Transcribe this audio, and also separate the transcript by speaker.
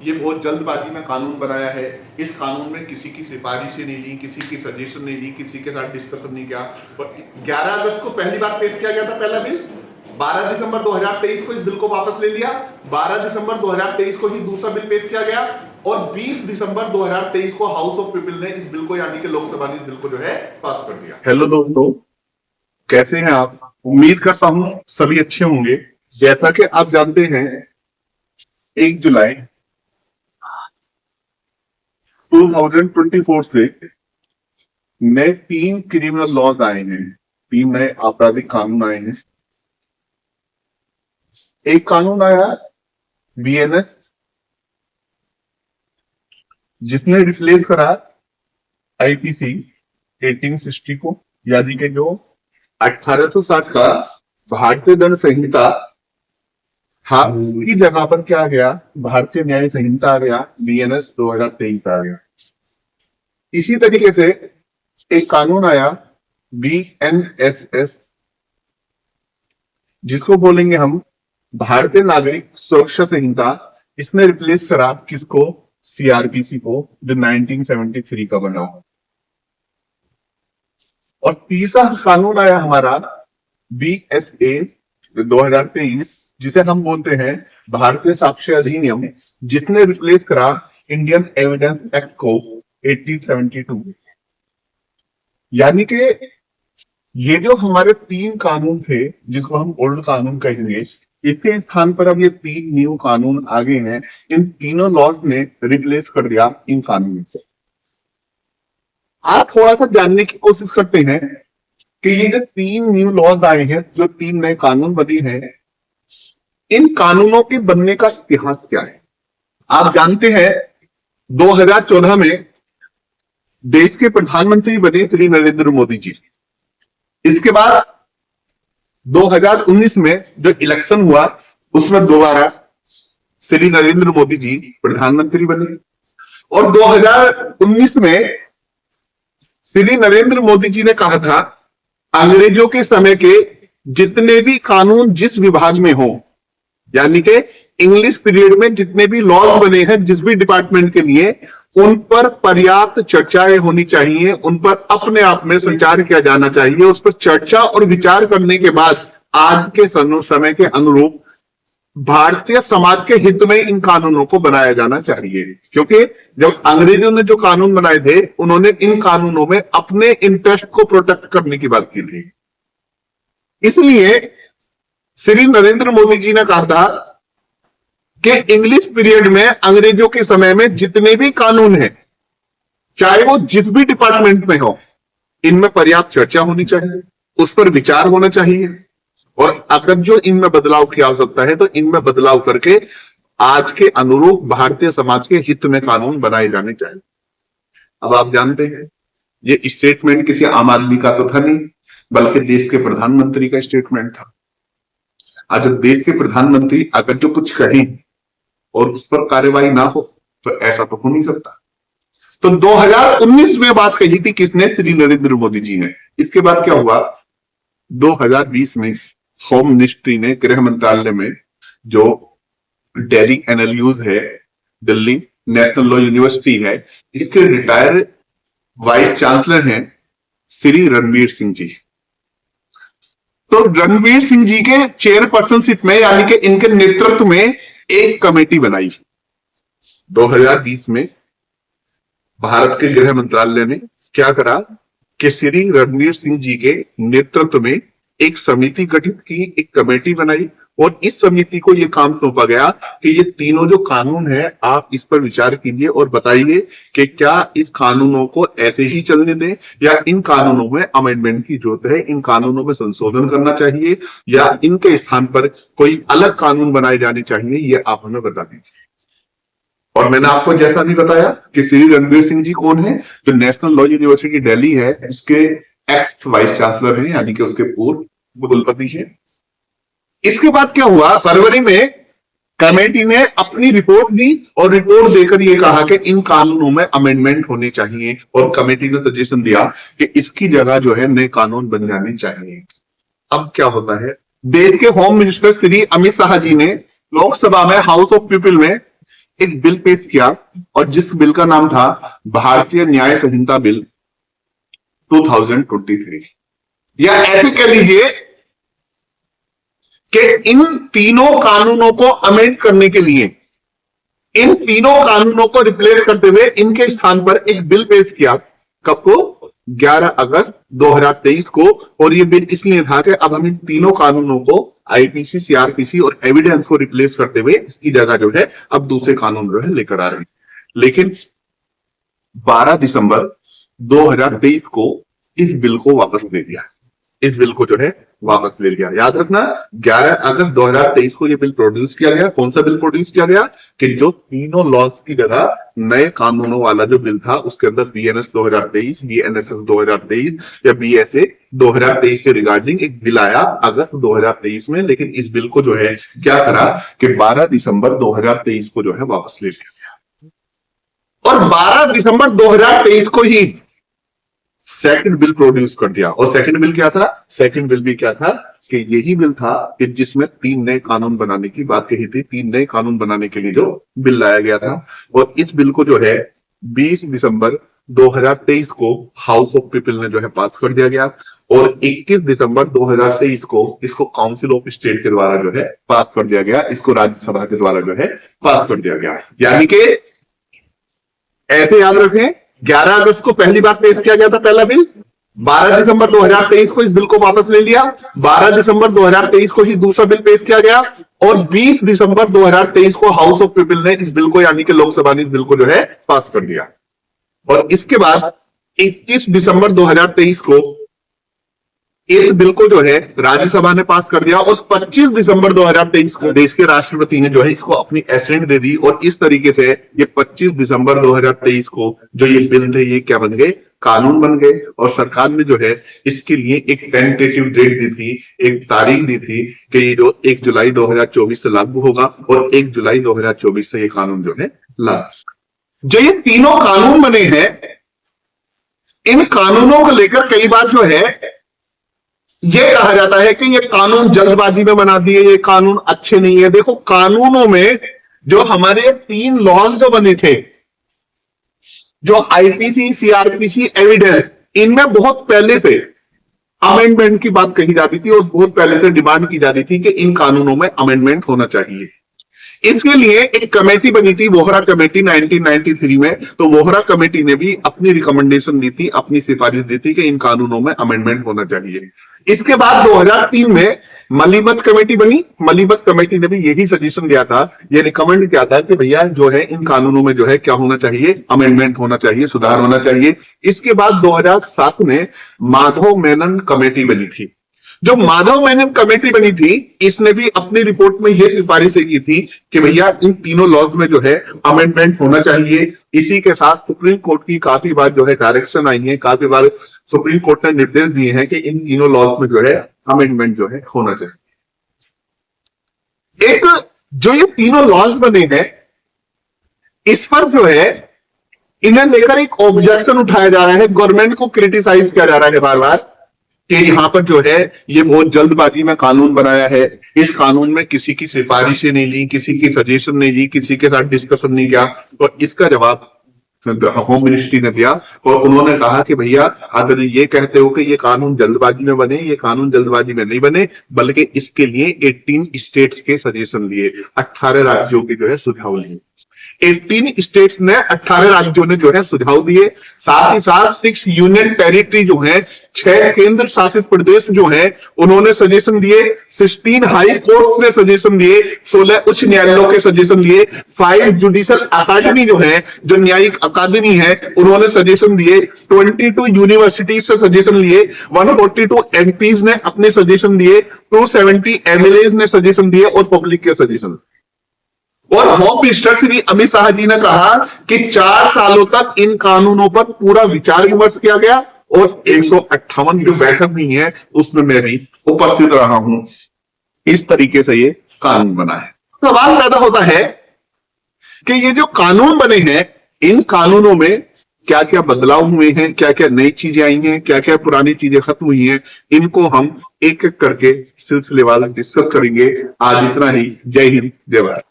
Speaker 1: ये बहुत जल्दबाजी में कानून बनाया है। इस कानून में किसी की सिफारिशें नहीं ली, किसी की सजेशन नहीं ली, किसी के साथ डिस्कशन नहीं किया। और 11 अगस्त को पहली बार पेश किया गया था पहला बिल। 12 दिसंबर 2023 को इस बिल को वापस ले लिया। 12 दिसंबर 2023 को ही दूसरा बिल पेश किया गया और 20 दिसंबर 2023 को हाउस ऑफ पीपल ने इस बिल को यानी कि लोकसभा ने इस बिल को जो है पास कर दिया। हेलो दोस्तों, कैसे हैं आप? उम्मीद करता हूं सभी अच्छे होंगे। जैसा कि आप जानते हैं 1 जुलाई 2024 से नए 3 क्रिमिनल लॉज आए हैं, 3 नए आपराधिक कानून आए हैं। एक कानून आया बीएनएस, जिसने रिप्लेस करा आईपीसी 1860 को, यानी कि जो 1860 का भारतीय दंड संहिता हाँ की जगह पर क्या आ गया, भारतीय न्याय संहिता आ गया, बीएनएस 2023 आ गया। इसी तरीके से एक कानून आया बीएनएसएस, जिसको बोलेंगे हम भारतीय नागरिक सुरक्षा संहिता। इसने रिप्लेस करा किसको? सीआरपीसी को, जो 1973 का बना हुआ। और तीसरा कानून आया हमारा बीएसए 2023, जिसे हम बोलते हैं भारतीय साक्ष्य अधिनियम, जिसने रिप्लेस करा इंडियन एविडेंस एक्ट को 1872। यानी कि ये जो हमारे 3 कानून थे, जिसको हम ओल्ड कानून कहेंगे, इसके स्थान पर अब ये 3 न्यू कानून आ गए हैं। इन तीनों लॉज ने रिप्लेस कर दिया इन कानूनों से। आप थोड़ा सा जानने की कोशिश करते हैं कि ये जो 3 न्यू लॉज आए हैं, जो 3 नए कानून बने हैं, इन कानूनों के बनने का इतिहास क्या है। आप जानते हैं 2014 में देश के प्रधानमंत्री बने श्री नरेंद्र मोदी जी। इसके बाद 2019 में जो इलेक्शन हुआ, उसमें दोबारा श्री नरेंद्र मोदी जी प्रधानमंत्री बने। और 2019 में श्री नरेंद्र मोदी जी ने कहा था, अंग्रेजों के समय के जितने भी कानून जिस विभाग में हो, यानी कि इंग्लिश पीरियड में जितने भी लॉज बने हैं जिस भी डिपार्टमेंट के लिए, उन पर पर्याप्त चर्चाएं होनी चाहिए, उन पर अपने आप में संचार किया जाना चाहिए। उस पर चर्चा और विचार करने के बाद आज के समय के अनुरूप भारतीय समाज के हित में इन कानूनों को बनाया जाना चाहिए। क्योंकि जब अंग्रेजों ने जो कानून बनाए थे, उन्होंने इन कानूनों में अपने इंटरेस्ट को प्रोटेक्ट करने की बात की थी। इसलिए श्री नरेंद्र मोदी जी ने कहा था कि इंग्लिश पीरियड में, अंग्रेजों के समय में जितने भी कानून हैं, चाहे वो जिस भी डिपार्टमेंट में हो, इनमें पर्याप्त चर्चा होनी चाहिए, उस पर विचार होना चाहिए, और अगर जो इनमें बदलाव की आवश्यकता है तो इनमें बदलाव करके आज के अनुरूप भारतीय समाज के हित में कानून बनाए जाने चाहिए। अब आप जानते हैं ये स्टेटमेंट किसी आम आदमी का तो था नहीं, बल्कि देश के प्रधानमंत्री का स्टेटमेंट था। आज देश के प्रधानमंत्री अगर जो कुछ कहें और उस पर कार्यवाही ना हो, तो ऐसा तो हो नहीं सकता। तो 2019 में बात कही थी किसने? श्री नरेंद्र मोदी जी ने। इसके बाद क्या हुआ? 2020 में होम मिनिस्ट्री ने, गृह मंत्रालय में, जो दिल्ली एनएलयूज है, दिल्ली नेशनल लॉ यूनिवर्सिटी है, इसके रिटायर्ड वाइस चांसलर हैं श्री रणवीर सिंह जी। तो रणवीर सिंह जी के चेयरपर्सनशिप में, यानी कि इनके नेतृत्व में एक कमेटी बनाई 2020 में। भारत के गृह मंत्रालय ने क्या करा कि श्री रणवीर सिंह जी के नेतृत्व में एक समिति गठित की, एक कमेटी बनाई, और इस समिति को यह काम सौंपा गया कि ये तीनों जो कानून है, आप इस पर विचार कीजिए और बताइए कि क्या इस कानूनों को ऐसे ही चलने दें या इन कानूनों में अमेंडमेंट की जरूरत है, इन कानूनों में संशोधन करना चाहिए, या इनके स्थान पर कोई अलग कानून बनाए जाने चाहिए, ये आप हमें बता दीजिए। और मैंने आपको जैसा भी बताया कि श्री रणवीर सिंह जी कौन है, जो नेशनल लॉ यूनिवर्सिटी दिल्ली है, उसके एक्स वाइस चांसलर हैं, यानी कि उसके पूर्व कुलपति हैं। इसके बाद क्या हुआ? फरवरी में कमेटी ने अपनी रिपोर्ट दी और रिपोर्ट देकर यह कहा कि इन कानूनों में अमेंडमेंट होने चाहिए, और कमेटी ने सजेशन दिया कि इसकी जगह जो है नए कानून बन जाने चाहिए। अब क्या होता है? देश के होम मिनिस्टर श्री अमित शाह जी ने लोकसभा में, हाउस ऑफ पीपल में एक बिल पेश किया और जिस बिल का नाम था भारतीय न्याय संहिता बिल 2023, या ऐसे कह लीजिए कि इन तीनों कानूनों को अमेंड करने के लिए, इन तीनों कानूनों को रिप्लेस करते हुए इनके स्थान पर एक बिल पेश किया। कब को? 11 अगस्त 2023 को। और ये बिल इसलिए था कि अब हम इन तीनों कानूनों को, आईपीसी, सीआरपीसी और एविडेंस को रिप्लेस करते हुए इसकी जगह जो है अब दूसरे कानून जो है लेकर आ रहे हैं। लेकिन 12 दिसंबर 2023 को इस बिल को वापस ले लिया, इस बिल को जो है वापस ले लिया। याद रखना 11 अगस्त 2023 को ये बिल प्रोड्यूस किया गया। कौन सा बिल प्रोड्यूस किया गया? कि जो तीनों लॉज की जगह नए कानूनों वाला जो बिल था उसके अंदर बीएनएस 2023, बीएनएसएस 2023 या बीएसए 2023 के रिगार्डिंग एक बिल आया अगस्त 2023 में। लेकिन इस बिल को जो है क्या करा कि 12 दिसंबर 2023 को जो है वापस ले लिया और 12 दिसंबर 2023 को ही सेकंड बिल प्रोड्यूस कर दिया। और सेकंड बिल क्या था? सेकंड बिल भी क्या था कि यही बिल था कि जिसमें 3 नए कानून बनाने की बात कही थी। 3 नए कानून बनाने के लिए जो बिल लाया गया था। और इस बिल को जो है 20 दिसंबर 2023 को हाउस ऑफ पीपल ने जो है पास कर दिया गया और 21 दिसंबर 2023 को इसको काउंसिल ऑफ स्टेट के द्वारा जो है पास कर दिया गया। इसको राज्यसभा के द्वारा जो है पास कर दिया गया। यानी कि ऐसे याद रखें, 11 अगस्त को पहली बार पेश किया गया था पहला बिल, 12 दिसंबर 2023 को इस बिल को वापस ले लिया, 12 दिसंबर 2023 को ही दूसरा बिल पेश किया गया और 20 दिसंबर 2023 को हाउस ऑफ पीपल ने इस बिल को, यानी कि लोकसभा ने इस बिल को जो है पास कर दिया। और इसके बाद 21 दिसंबर 2023 को इस बिल को जो है राज्यसभा ने पास कर दिया और 25 दिसंबर 2023 को देश के राष्ट्रपति ने जो है इसको अपनी एसेंट दे दी। और इस तरीके से ये 25 दिसंबर 2023 को जो ये बिल थे ये क्या बन गए? कानून बन गए। और सरकार ने जो है इसके लिए एक टेंटेटिव डेट दी थी, एक तारीख दी थी कि ये जो 1 जुलाई 2024 से लागू होगा और 1 जुलाई 2024 से ये कानून जो है लागू। जो ये तीनों कानून बने हैं, इन कानूनों को लेकर कई बार जो है ये कहा जाता है कि ये कानून जल्दबाजी में बना दिए, ये कानून अच्छे नहीं है। देखो, कानूनों में जो हमारे 3 लॉज जो बने थे, जो आईपीसी, सीआरपीसी, एविडेंस, इनमें बहुत पहले से अमेंडमेंट की बात कही जाती थी और बहुत पहले से डिमांड की जाती थी कि इन कानूनों में अमेंडमेंट होना चाहिए। इसके लिए एक कमेटी बनी थी, वोहरा कमेटी 1993 में। तो वोहरा कमेटी ने भी अपनी रिकमेंडेशन दी थी, अपनी सिफारिश दी थी कि इन कानूनों में अमेंडमेंट होना चाहिए। इसके बाद 2003 में मलीबत कमेटी बनी। मलीबत कमेटी ने भी यही सजेशन दिया था, ये रिकमेंड किया था कि भैया जो है इन कानूनों में जो है क्या होना चाहिए? अमेंडमेंट होना चाहिए, सुधार होना चाहिए। इसके बाद 2007 में माधव मेनन कमेटी बनी थी। जो माधव मेनन कमेटी बनी थी, इसने भी अपनी रिपोर्ट में यह सिफारिशें की थी कि भैया इन तीनों लॉज में जो है अमेंडमेंट होना चाहिए। इसी के साथ सुप्रीम कोर्ट की काफी बार जो है डायरेक्शन आई है, काफी बार सुप्रीम कोर्ट ने निर्देश दिए हैं कि इन तीनों लॉज में जो है अमेंडमेंट जो है होना चाहिए। एक जो ये तीनों लॉज बने हैं, इस पर जो है इन्हें लेकर एक ऑब्जेक्शन उठाया जा रहा है, गवर्नमेंट को क्रिटिसाइज किया जा रहा है बार बार कि यहां पर जो है ये बहुत जल्दबाजी में कानून बनाया है। इस कानून में किसी की सिफारिशें नहीं ली, किसी की सजेशन नहीं ली, किसी के साथ डिस्कशन नहीं किया। और इसका जवाब होम मिनिस्ट्री ने दिया और उन्होंने कहा कि भैया अगर ये कहते हो कि ये कानून जल्दबाजी में बने, ये कानून जल्दबाजी में नहीं बने, बल्कि इसके लिए 18 स्टेट्स के सजेशन लिए, 18 राज्यों के जो है सुझाव लिए। 18 स्टेट्स ने, 18 राज्यों ने जो है सुझाव दिए। साथ ही साथ 6 यूनियन टेरिटरी जो है, 6 केंद्र शासित प्रदेश जो है, उन्होंने सजेशन दिए। 16 हाई कोर्ट्स ने सजेशन दिए, 16 उच्च न्यायालयों के सजेशन दिए। 5 जुडिशियल अकादमी जो है, जो न्यायिक अकादमी है, उन्होंने सजेशन दिए। 22 यूनिवर्सिटी से सजेशन लिए। 142 एमपीज ने अपने सजेशन दिए। 270 एमएलए ने सजेशन दिए और पब्लिक के सजेशन। और होम मिनिस्टर श्री अमित शाह जी ने कहा कि 4 सालों तक इन कानूनों पर पूरा विचार विमर्श किया गया और 158 जो बैठक हुई है उसमें मैं भी उपस्थित रहा हूं। इस तरीके से ये कानून बना है। सवाल पैदा होता है कि ये जो कानून बने हैं, इन कानूनों में क्या क्या बदलाव हुए हैं, क्या क्या नई चीजें आई हैं, क्या क्या पुरानी चीजें खत्म हुई हैं, इनको हम एक एक करके सिलसिलेवार डिस्कस करेंगे। आज इतना ही। जय हिंद, जय भारत।